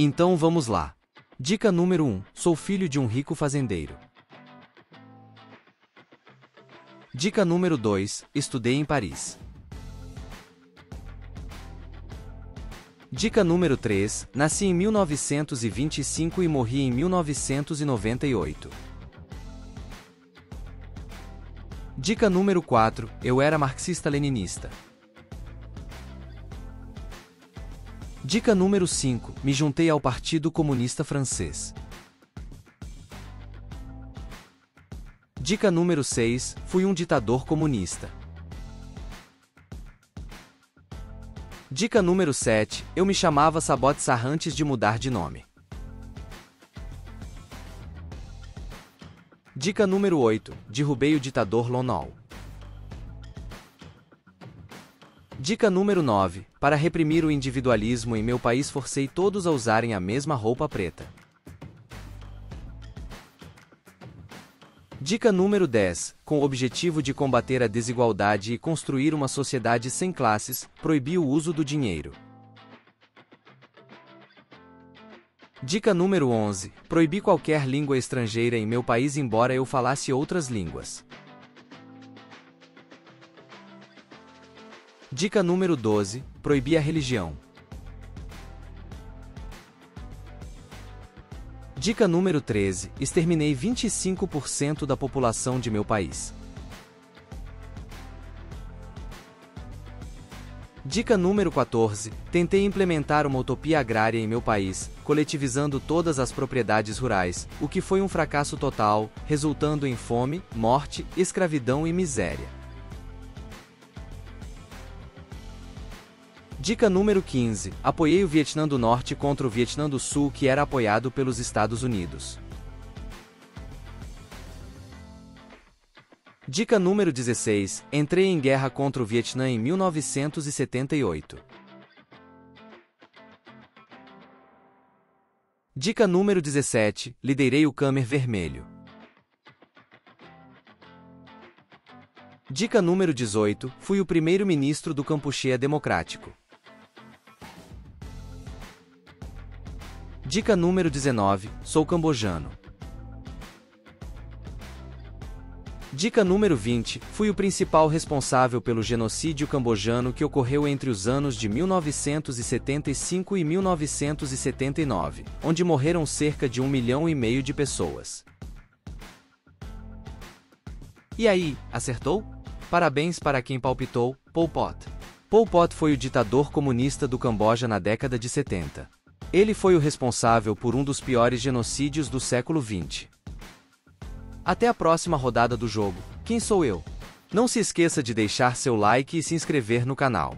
Então vamos lá. Dica número 1. Sou filho de um rico fazendeiro. Dica número 2. Estudei em Paris. Dica número 3. Nasci em 1925 e morri em 1998. Dica número 4. Eu era marxista-leninista. Dica número 5. Me juntei ao Partido Comunista Francês. Dica número 6. Fui um ditador comunista. Dica número 7. Eu me chamava Sabot Sarr antes de mudar de nome. Dica número 8. Derrubei o ditador Lon Nol. Dica número 9. Para reprimir o individualismo em meu país forcei todos a usarem a mesma roupa preta. Dica número 10. Com o objetivo de combater a desigualdade e construir uma sociedade sem classes, proibi o uso do dinheiro. Dica número 11. Proibi qualquer língua estrangeira em meu país embora eu falasse outras línguas. Dica número 12. Proibi a religião. Dica número 13. Exterminei 25% da população de meu país. Dica número 14. Tentei implementar uma utopia agrária em meu país, coletivizando todas as propriedades rurais, o que foi um fracasso total, resultando em fome, morte, escravidão e miséria. Dica número 15. Apoiei o Vietnã do Norte contra o Vietnã do Sul, que era apoiado pelos Estados Unidos. Dica número 16. Entrei em guerra contra o Vietnã em 1978. Dica número 17. Liderei o Khmer Vermelho. Dica número 18. Fui o primeiro-ministro do Kampuchea Democrático. Dica número 19. Sou cambojano. Dica número 20. Fui o principal responsável pelo genocídio cambojano que ocorreu entre os anos de 1975 e 1979, onde morreram cerca de 1,5 milhão de pessoas. E aí, acertou? Parabéns para quem palpitou, Pol Pot. Pol Pot foi o ditador comunista do Camboja na década de 70. Ele foi o responsável por um dos piores genocídios do século XX. Até a próxima rodada do jogo. Quem sou eu? Não se esqueça de deixar seu like e se inscrever no canal.